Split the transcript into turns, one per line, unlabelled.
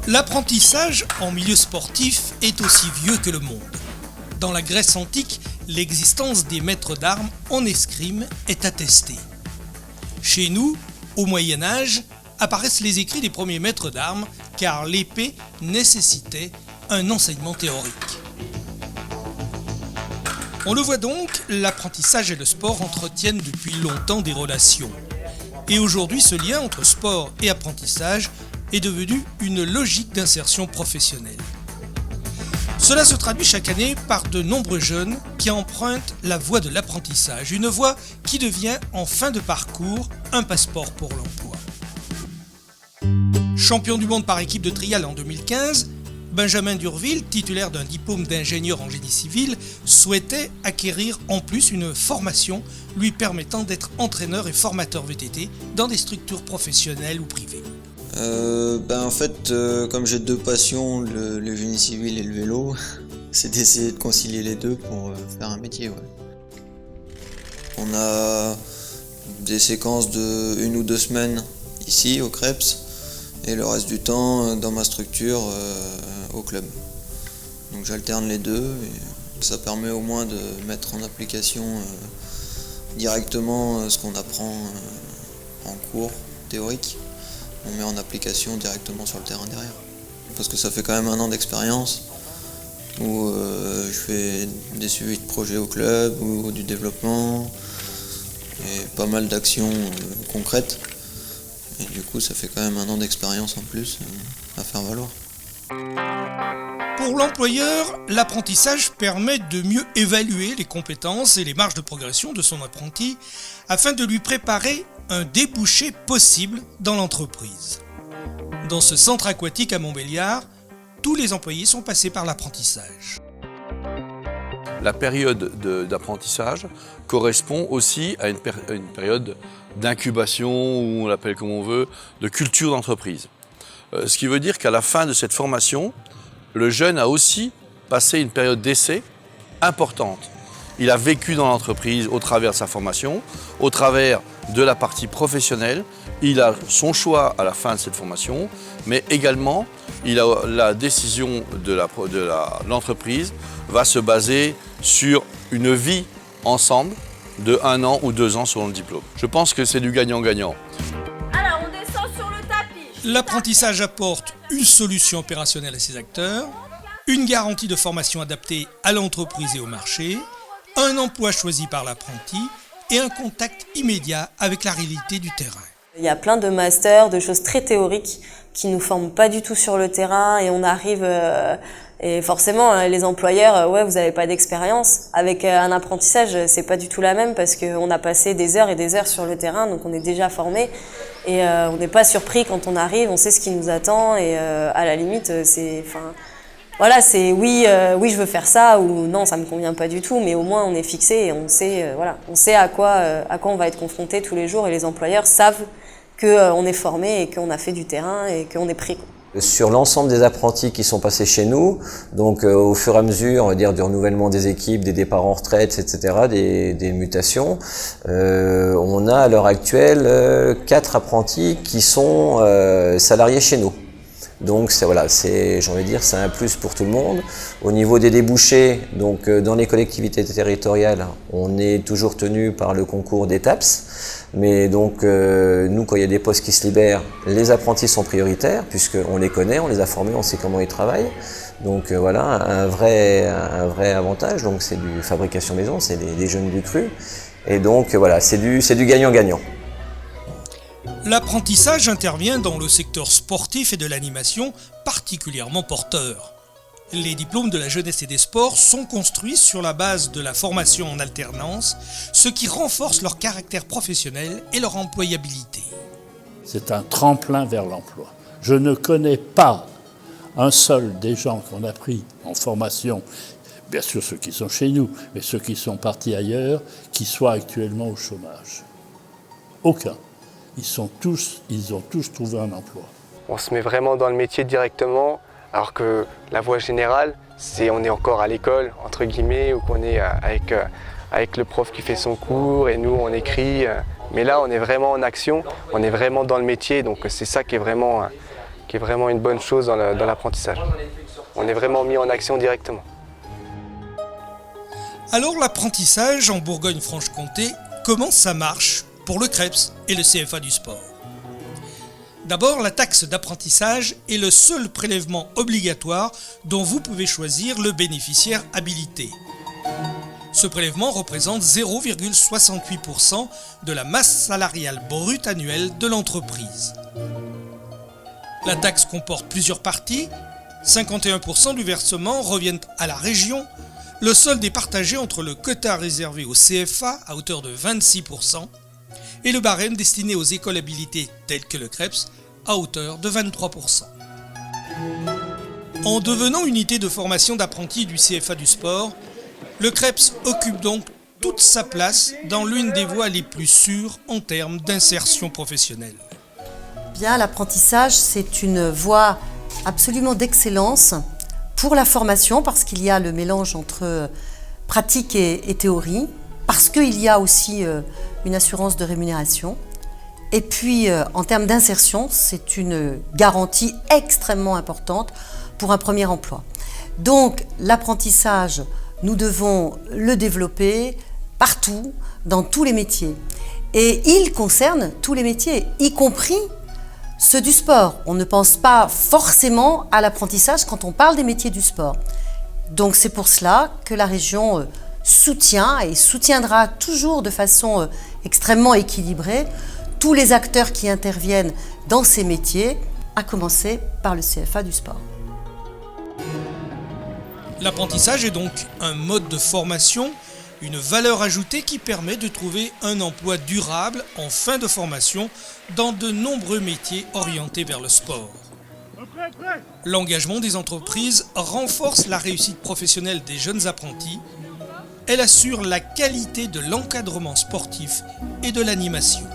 L'apprentissage en milieu sportif est aussi vieux que le monde. Dans la Grèce antique, l'existence des maîtres d'armes en escrime est attestée. Chez nous, au Moyen-Âge, apparaissent les écrits des premiers maîtres d'armes car l'épée nécessitait un enseignement théorique. On le voit donc, l'apprentissage et le sport entretiennent depuis longtemps des relations. Et aujourd'hui, ce lien entre sport et apprentissage est devenu une logique d'insertion professionnelle. Cela se traduit chaque année par de nombreux jeunes qui empruntent la voie de l'apprentissage, une voie qui devient en fin de parcours un passeport pour l'emploi. Champion du monde par équipe de trial en 2015, Benjamin Durville, titulaire d'un diplôme d'ingénieur en génie civil, souhaitait acquérir en plus une formation lui permettant d'être entraîneur et formateur VTT dans des structures professionnelles ou privées.
En fait, comme j'ai deux passions, le génie civil et le vélo, c'est d'essayer de concilier les deux pour faire un métier. Ouais. On a des séquences de 1 ou 2 semaines ici au Krebs et le reste du temps dans ma structure au club. Donc j'alterne les deux et ça permet au moins de mettre en application directement ce qu'on apprend en cours théorique. On met en application directement sur le terrain derrière. Parce que ça fait quand même 1 an d'expérience où je fais des suivis de projets au club ou du développement et pas mal d'actions concrètes. Et du coup, ça fait quand même 1 an d'expérience en plus à faire valoir.
Pour l'employeur, l'apprentissage permet de mieux évaluer les compétences et les marges de progression de son apprenti afin de lui préparer un débouché possible dans l'entreprise. Dans ce centre aquatique à Montbéliard, tous les employés sont passés par l'apprentissage.
La période d'apprentissage correspond aussi à une période d'incubation, ou on l'appelle comme on veut, de culture d'entreprise. Ce qui veut dire qu'à la fin de cette formation, le jeune a aussi passé une période d'essai importante. Il a vécu dans l'entreprise au travers de sa formation, au travers de la partie professionnelle. Il a son choix à la fin de cette formation, mais également la décision de l'entreprise va se baser sur une vie ensemble de 1 an ou 2 ans selon le diplôme. Je pense que c'est du gagnant-gagnant.
Alors on descend sur le tapis.
L'apprentissage apporte une solution opérationnelle à ses acteurs, une garantie de formation adaptée à l'entreprise et au marché, un emploi choisi par l'apprenti et un contact immédiat avec la réalité du terrain.
Il y a plein de masters, de choses très théoriques qui nous forment pas du tout sur le terrain et on arrive et forcément les employeurs, ouais, vous n'avez pas d'expérience. Avec un apprentissage, c'est pas du tout la même parce qu'on a passé des heures et des heures sur le terrain, donc on est déjà formé et on n'est pas surpris quand on arrive, on sait ce qui nous attend et à la limite, voilà, c'est oui, je veux faire ça ou non, ça me convient pas du tout, mais au moins on est fixé et on sait à quoi on va être confronté tous les jours et les employeurs savent qu'on est formé et qu'on a fait du terrain et qu'on est pris.
Sur l'ensemble des apprentis qui sont passés chez nous, donc au fur et à mesure, on va dire, du renouvellement des équipes, des départs en retraite, etc., des mutations, on a à l'heure actuelle 4 apprentis qui sont salariés chez nous. Donc j'ai envie de dire, c'est un plus pour tout le monde. Au niveau des débouchés, donc dans les collectivités territoriales, on est toujours tenu par le concours des TAPS. Mais donc nous, quand il y a des postes qui se libèrent, les apprentis sont prioritaires puisqu'on les connaît, on les a formés, on sait comment ils travaillent. Donc voilà, un vrai avantage. Donc c'est du fabrication maison, c'est des jeunes du cru. Et donc voilà, c'est du gagnant-gagnant.
L'apprentissage intervient dans le secteur sportif et de l'animation particulièrement porteur. Les diplômes de la jeunesse et des sports sont construits sur la base de la formation en alternance, ce qui renforce leur caractère professionnel et leur employabilité.
C'est un tremplin vers l'emploi. Je ne connais pas un seul des gens qu'on a pris en formation, bien sûr ceux qui sont chez nous, mais ceux qui sont partis ailleurs, qui soient actuellement au chômage. Aucun. Ils ont tous trouvé un emploi.
On se met vraiment dans le métier directement, alors que la voie générale, on est encore à l'école, entre guillemets, ou qu'on est avec le prof qui fait son cours et nous on écrit. Mais là on est vraiment en action, on est vraiment dans le métier, donc c'est ça qui est vraiment une bonne chose dans l'apprentissage. On est vraiment mis en action directement.
Alors l'apprentissage en Bourgogne-Franche-Comté, comment ça marche pour le CREPS et le CFA du sport? D'abord, la taxe d'apprentissage est le seul prélèvement obligatoire dont vous pouvez choisir le bénéficiaire habilité. Ce prélèvement représente 0,68% de la masse salariale brute annuelle de l'entreprise. La taxe comporte plusieurs parties. 51% du versement reviennent à la région. Le solde est partagé entre le quota réservé au CFA à hauteur de 26% et le barème destiné aux écoles habilitées telles que le CREPS à hauteur de 23%. En devenant unité de formation d'apprentis du CFA du sport, le CREPS occupe donc toute sa place dans l'une des voies les plus sûres en termes d'insertion professionnelle.
Bien, l'apprentissage, c'est une voie absolument d'excellence pour la formation parce qu'il y a le mélange entre pratique et théorie, parce qu'il y a aussi une assurance de rémunération. Et puis, en termes d'insertion, c'est une garantie extrêmement importante pour un premier emploi. Donc, l'apprentissage, nous devons le développer partout, dans tous les métiers. Et il concerne tous les métiers, y compris ceux du sport. On ne pense pas forcément à l'apprentissage quand on parle des métiers du sport. Donc, c'est pour cela que la région soutient et soutiendra toujours de façon extrêmement équilibrée tous les acteurs qui interviennent dans ces métiers, à commencer par le CFA du sport.
L'apprentissage est donc un mode de formation, une valeur ajoutée qui permet de trouver un emploi durable en fin de formation dans de nombreux métiers orientés vers le sport. L'engagement des entreprises renforce la réussite professionnelle des jeunes apprentis. Elle assure la qualité de l'encadrement sportif et de l'animation.